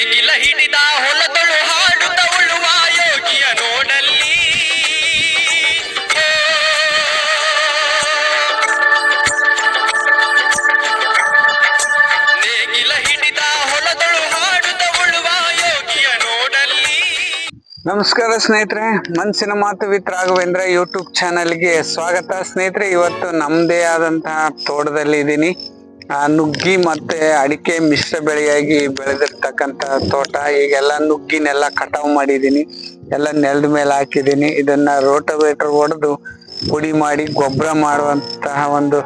ನೇಗಿಲ ಹಿಡಿದ ಹೊಲದಳು ಹಾಡುತ್ತ ಉಳುವ ಯೋಗಿಯ ನೋಡಲ್ಲಿ ನೇಗಿಲ ಹಿಡಿದ ಹೊಲದಳು ಹಾಡುತ್ತ ಉಳುವ ಯೋಗಿಯ ನೋಡಲ್ಲಿ. ನಮಸ್ಕಾರ ಸ್ನೇಹಿತರೆ, ಮನಸ್ಸಿನ ಮಾತು ವಿತ್ ರಾಘವೇಂದ್ರ ಯೂಟ್ಯೂಬ್ ಚಾನಲ್ಗೆ ಸ್ವಾಗತ. ಸ್ನೇಹಿತರೆ, ಇವತ್ತು ನಮ್ಮದೇ ಆದಂತಹ ತೋಟದಲ್ಲಿ ಇದ್ದೀನಿ. ನುಗ್ಗಿ ಮತ್ತೆ ಅಡಿಕೆ ಮಿಶ್ರ ಬೆಳೆಯಾಗಿ ಬೆಳೆದಿರ್ತಕ್ಕಂತ ತೋಟ. ಈಗೆಲ್ಲ ನುಗ್ಗಿನೆಲ್ಲ ಕಟಾವು ಮಾಡಿದ್ದೀನಿ, ಎಲ್ಲ ನೆಲದ ಮೇಲೆ ಹಾಕಿದ್ದೀನಿ. ಇದನ್ನ ರೋಟೋವೇಟರ್ ಹೊಡೆದು ಪುಡಿ ಮಾಡಿ ಗೊಬ್ಬರ ಮಾಡುವಂತಹ ಒಂದು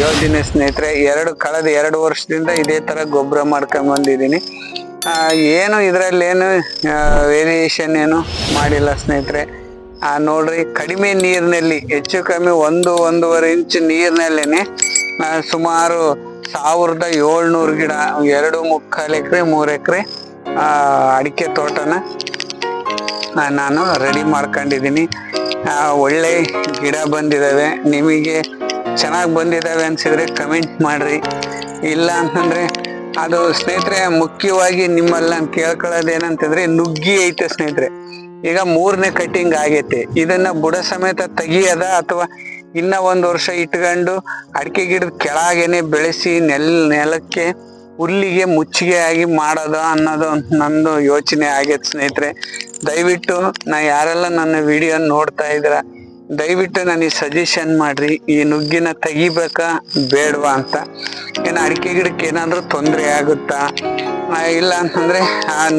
ಯೋಜನೆ ಸ್ನೇಹಿತರೆ. ಕಳೆದ 2 ವರ್ಷದಿಂದ ಇದೇ ತರ ಗೊಬ್ಬರ ಮಾಡ್ಕೊಂಡ್ ಬಂದಿದ್ದೀನಿ. ಏನು ಇದರಲ್ಲೇನು ವೇರಿಯೇಷನ್ ಏನು ಮಾಡಿಲ್ಲ ಸ್ನೇಹಿತರೆ. ನೋಡ್ರಿ, ಕಡಿಮೆ ನೀರಿನಲ್ಲಿ ಹೆಚ್ಚು ಕಮ್ಮಿ 1-1.5 ಇಂಚ್ ನೀರಿನಲ್ಲೇನೆ ಸುಮಾರು 1700 ಗಿಡ, 2.25 ಎಕರೆ 3 ಎಕರೆ ಅಡಿಕೆ ತೋಟನ ನಾನು ರೆಡಿ ಮಾಡ್ಕೊಂಡಿದ್ದೀನಿ. ಒಳ್ಳೆ ಗಿಡ ಬಂದಿದ್ದಾವೆ. ನಿಮಗೆ ಚೆನ್ನಾಗಿ ಬಂದಿದ್ದಾವೆ ಅನ್ಸಿದ್ರೆ ಕಮೆಂಟ್ ಮಾಡ್ರಿ. ಇಲ್ಲ ಅಂತಂದ್ರೆ ಅದು ಸ್ನೇಹಿತರೆ, ಮುಖ್ಯವಾಗಿ ನಿಮ್ಮಲ್ಲಿ ನಾನು ಕೇಳ್ಕೊಳ್ಳೋದು ಏನಂತಂದ್ರೆ, ನುಗ್ಗಿ ಐತೆ ಸ್ನೇಹಿತರೆ. ಈಗ 3ನೇ ಕಟ್ಟಿಂಗ್ ಆಗೈತೆ. ಇದನ್ನ ಬುಡ ಸಮೇತ ತೆಗಿಯದ ಅಥವಾ ಇನ್ನ 1 ವರ್ಷ ಇಟ್ಕೊಂಡು ಅಡಿಕೆ ಗಿಡದ ಕೆಳಗೇನೆ ಬೆಳೆಸಿ ನೆಲಕ್ಕೆ ಹುಲ್ಲಿಗೆ ಮುಚ್ಚಿಗೆ ಆಗಿ ಮಾಡೋದು ಅನ್ನೋದು ನಂದು ಯೋಚನೆ ಆಗೈತೆ ಸ್ನೇಹಿತರೆ. ದಯವಿಟ್ಟು ಯಾರೆಲ್ಲ ನನ್ನ ವಿಡಿಯೋ ನೋಡ್ತಾ ಇದ್ದೀರಾ, ದಯವಿಟ್ಟು ನನಗೆ ಸಜೆಷನ್ ಮಾಡ್ರಿ, ಈ ನುಗ್ಗಿನ ತೆಗಿಬೇಕಾ ಬೇಡವಾ ಅಂತ. ಏನ ಅಡಿಕೆ ಗಿಡಕ್ಕೆ ಏನಾದ್ರೂ ತೊಂದರೆ ಆಗುತ್ತಾ, ಇಲ್ಲ ಅಂತಂದ್ರೆ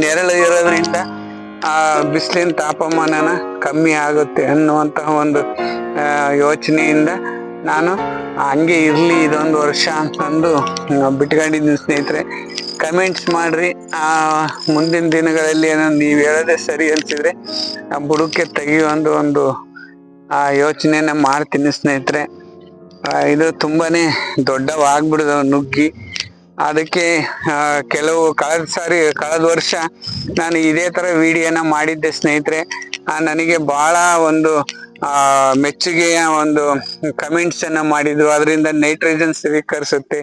ನೆರಳು ಇರೋದ್ರಿಂದ ಬಿಸಿಲಿನ ತಾಪಮಾನನ ಕಮ್ಮಿ ಆಗುತ್ತೆ ಅನ್ನುವಂತಹ ಒಂದು ಯೋಚನೆಯಿಂದ ನಾನು ಹಂಗೆ ಇರ್ಲಿ ಇದೊಂದು ವರ್ಷ ಅಂತಂದು ಬಿಟ್ಕೊಂಡಿದ್ದೀನಿ ಸ್ನೇಹಿತರೆ. ಕಮೆಂಟ್ಸ್ ಮಾಡ್ರಿ. ಮುಂದಿನ ದಿನಗಳಲ್ಲಿ ಏನೋ ನೀವು ಹೇಳೋದೇ ಸರಿ ಅನ್ಸಿದ್ರೆ ಬುಡಕ್ಕೆ ತೆಗಿಯುವ ಒಂದು ಯೋಚನೆನ ಮಾಡ್ತೀನಿ ಸ್ನೇಹಿತರೆ. ಇದು ತುಂಬಾನೇ ದೊಡ್ಡವಾಗ್ಬಿಡುದು ನುಗ್ಗಿ. ಅದಕ್ಕೆ ಕಳೆದ ವರ್ಷ ನಾನು ಇದೇ ತರ ವಿಡಿಯೋನ ಮಾಡಿದ್ದೆ ಸ್ನೇಹಿತರೆ. ನನಗೆ ಬಹಳ ಒಂದು ಮೆಚ್ಚುಗೆಯ ಒಂದು ಕಮೆಂಟ್ಸ್ ಅನ್ನ ಮಾಡಿದ್ರು. ಅದರಿಂದ ನೈಟ್ರೋಜನ್ ಸ್ವೀಕರಿಸುತ್ತೆ,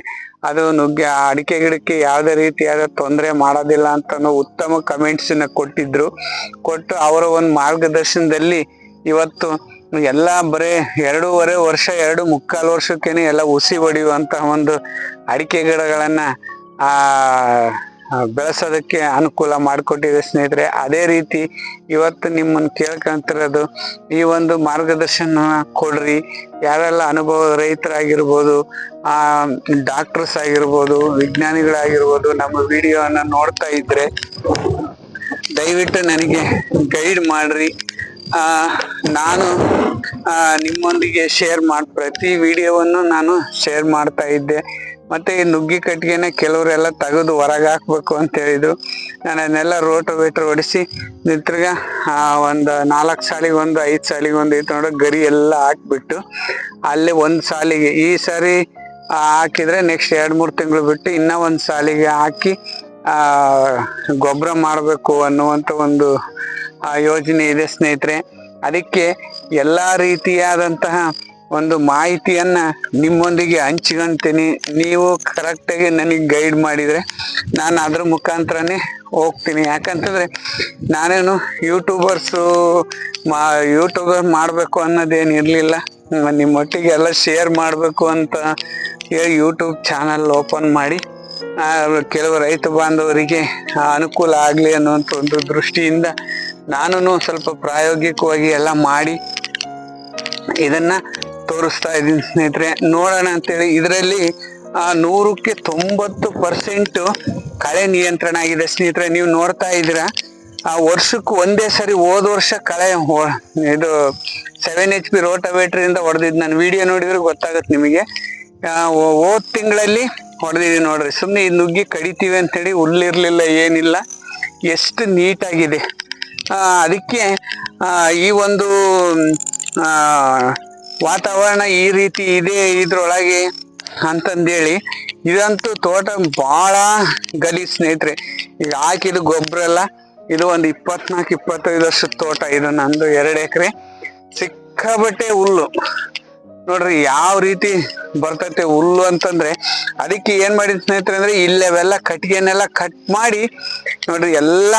ಅದು ನುಗ್ಗೆ ಅಡಿಕೆ ಗಿಡಕ್ಕೆ ಯಾವುದೇ ರೀತಿಯಾದ ತೊಂದರೆ ಮಾಡೋದಿಲ್ಲ ಅಂತ ಉತ್ತಮ ಕಮೆಂಟ್ಸ್ ಅನ್ನ ಕೊಟ್ಟು ಅವರ ಒಂದು ಮಾರ್ಗದರ್ಶನದಲ್ಲಿ ಇವತ್ತು ಎಲ್ಲ ಬರೇ 2.5 ವರ್ಷ 2.25 ವರ್ಷಕ್ಕೇನೆ ಎಲ್ಲ ಹುಸಿ ಹೊಡೆಯುವಂತಹ ಒಂದು ಅಡಿಕೆ ಗಿಡಗಳನ್ನ ಬೆಳೆಸೋದಕ್ಕೆ ಅನುಕೂಲ ಮಾಡಿಕೊಟ್ಟಿದೆ ಸ್ನೇಹಿತರೆ. ಅದೇ ರೀತಿ ಇವತ್ತು ನಿಮ್ಮನ್ನು ಕೇಳ್ಕೊಂತಿರೋದು, ಈ ಒಂದು ಮಾರ್ಗದರ್ಶನ ಕೊಡ್ರಿ. ಯಾರೆಲ್ಲ ಅನುಭವ ರೈತರಾಗಿರ್ಬೋದು, ಡಾಕ್ಟರ್ಸ್ ಆಗಿರ್ಬೋದು, ವಿಜ್ಞಾನಿಗಳಾಗಿರ್ಬೋದು, ನಮ್ಮ ವಿಡಿಯೋನ ನೋಡ್ತಾ ಇದ್ರೆ ದಯವಿಟ್ಟು ನನಗೆ ಗೈಡ್ ಮಾಡ್ರಿ. ನಾನು ನಿಮ್ಮೊಂದಿಗೆ ಪ್ರತಿ ವಿಡಿಯೋವನ್ನು ನಾನು ಶೇರ್ ಮಾಡ್ತಾ ಇದ್ದೆ. ಮತ್ತೆ ಈ ನುಗ್ಗಿ ಕಟ್ಟಿಗೆನ ಕೆಲವರೆಲ್ಲ ತೆಗೆದು ಹೊರಗೆ ಹಾಕ್ಬೇಕು ಅಂತ ಹೇಳಿದ್ರು. ನಾನು ಅದನ್ನೆಲ್ಲ ರೋಟೋವೇಟರ್ ಹೊಡಿಸಿ ತಿರ್ಗ ಒಂದು 4 ಸಾಲಿಗೆ ಒಂದು 5 ಸಾಲಿಗೆ ಒಂದು ಐತೆ ನೋಡೋ ಗರಿ ಎಲ್ಲ ಹಾಕ್ಬಿಟ್ಟು ಅಲ್ಲೇ ಒಂದು ಸಾಲಿಗೆ, ಈ ಸಾರಿ ಹಾಕಿದ್ರೆ ನೆಕ್ಸ್ಟ್ 2-3 ತಿಂಗಳು ಬಿಟ್ಟು ಇನ್ನ ಒಂದು ಸಾಲಿಗೆ ಹಾಕಿ ಗೊಬ್ಬರ ಮಾಡಬೇಕು ಅನ್ನುವಂಥ ಒಂದು ಯೋಜನೆ ಇದೆ ಸ್ನೇಹಿತರೆ. ಅದಕ್ಕೆ ಎಲ್ಲಾ ರೀತಿಯಾದಂತಹ ಒಂದು ಮಾಹಿತಿಯನ್ನ ನಿಮ್ಮೊಂದಿಗೆ ಹಂಚ್ಕೊಂತೀನಿ. ನೀವು ಕರೆಕ್ಟಾಗಿ ನನಗೆ ಗೈಡ್ ಮಾಡಿದ್ರೆ ನಾನು ಅದ್ರ ಮುಖಾಂತರನೇ ಹೋಗ್ತೀನಿ. ಯಾಕಂತಂದ್ರೆ ನಾನೇನು ಯೂಟ್ಯೂಬರ್ ಮಾಡಬೇಕು ಅನ್ನೋದೇನು ಇರಲಿಲ್ಲ. ನಿಮ್ಮೊಟ್ಟಿಗೆ ಎಲ್ಲ ಶೇರ್ ಮಾಡಬೇಕು ಅಂತ ಹೇಳಿ ಯೂಟ್ಯೂಬ್ ಚಾನಲ್ ಓಪನ್ ಮಾಡಿ ಕೆಲವು ರೈತ ಬಾಂಧವರಿಗೆ ಅನುಕೂಲ ಆಗಲಿ ಅನ್ನುವಂಥ ಒಂದು ದೃಷ್ಟಿಯಿಂದ ನಾನು ಸ್ವಲ್ಪ ಪ್ರಾಯೋಗಿಕವಾಗಿ ಎಲ್ಲ ಮಾಡಿ ಇದನ್ನ ತೋರಿಸ್ತಾ ಇದ್ದೀನಿ ಸ್ನೇಹಿತರೆ. ನೋಡೋಣ ಅಂತೇಳಿ ಇದರಲ್ಲಿ 100ಕ್ಕೆ 90% ಕಳೆ ನಿಯಂತ್ರಣ ಆಗಿದೆ ಸ್ನೇಹಿತರೆ. ನೀವು ನೋಡ್ತಾ ಇದ್ದೀರಾ, ವರ್ಷಕ್ಕೆ ಒಂದೇ ಸರಿ ಹೋದ ವರ್ಷ ಕಳೆ ಇದು 7 HP ರೋಟೋವೇಟರ್ ಇಂದ ಹೊಡೆದಿದ್ದು. ನಾನು ವಿಡಿಯೋ ನೋಡಿದ್ರೆ ಗೊತ್ತಾಗತ್ತೆ ನಿಮಗೆ. ಹೋದ ತಿಂಗಳಲ್ಲಿ ಹೊಡೆದಿದ್ದೀನಿ ನೋಡ್ರಿ. ಸುಮ್ಮನೆ ಈ ನುಗ್ಗಿ ಕಡಿತೀವಿ ಅಂತೇಳಿ ಹುಲ್ಲಿರ್ಲಿಲ್ಲ, ಏನಿಲ್ಲ, ಎಷ್ಟು ನೀಟಾಗಿದೆ. ಅದಕ್ಕೆ ಈ ಒಂದು ವಾತಾವರಣ ಈ ರೀತಿ ಇದೆ ಇದ್ರೊಳಗೆ ಅಂತಂದೇಳಿ ಇದಂತೂ ತೋಟ ಬಹಳ ಗಲೀಜ್ ಸ್ನೇಹಿತರೆ. ಈಗ ಹಾಕಿದ ಗೊಬ್ಬರ ಎಲ್ಲ ಇದು ಒಂದು 24-25 ವರ್ಷದ ತೋಟ. ಇದು ನಂದು 2 ಎಕರೆ. ಸಿಕ್ಕಾಬಟ್ಟೆ ಹುಲ್ಲು, ನೋಡ್ರಿ ಯಾವ ರೀತಿ ಬರ್ತೈತೆ ಹುಲ್ಲು ಅಂತಂದ್ರೆ. ಅದಕ್ಕೆ ಏನ್ ಮಾಡಿದ್ ಸ್ನೇಹಿತರೆ ಅಂದ್ರೆ ಇಲ್ಲೆವೆಲ್ಲ ಕಟ್ಟಿಗೆನೆಲ್ಲ ಕಟ್ ಮಾಡಿ ನೋಡ್ರಿ ಎಲ್ಲ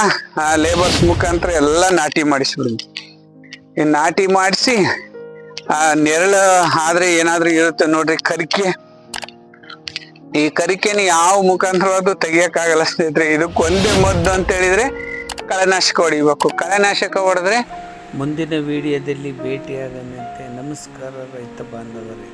ಲೇಬರ್ಸ್ ಮುಖಾಂತರ ಎಲ್ಲ ನಾಟಿ ಮಾಡಿಸ್ಬಿಡ್ರಿ. ಈ ನಾಟಿ ಮಾಡಿಸಿ ನೆರಳು ಆದ್ರೆ ಏನಾದ್ರೂ ಇರುತ್ತೆ ನೋಡ್ರಿ ಕರಿಕೆ. ಈ ಕರಿಕೆನ ಯಾವ ಮುಖಾಂತರವಾದ್ರು ತೆಗಿಯಕ್ಕಾಗಲ್ಲ ಸ್ನೇಹಿತರೆ. ಇದಕ್ಕೊಂದೇ ಮದ್ದು ಅಂತ ಹೇಳಿದ್ರೆ ಕಳೆನಾಶಕ ಹೊಡಿಬೇಕು. ಕಳೆನಾಶಕ ಹೊಡೆದ್ರೆ ಮುಂದಿನ ವಿಡಿಯೋದಲ್ಲಿ ಭೇಟಿಯಾಗದಂತೆ. ನಮಸ್ಕಾರ ರೈತ ಬಾಂಧವರೇ.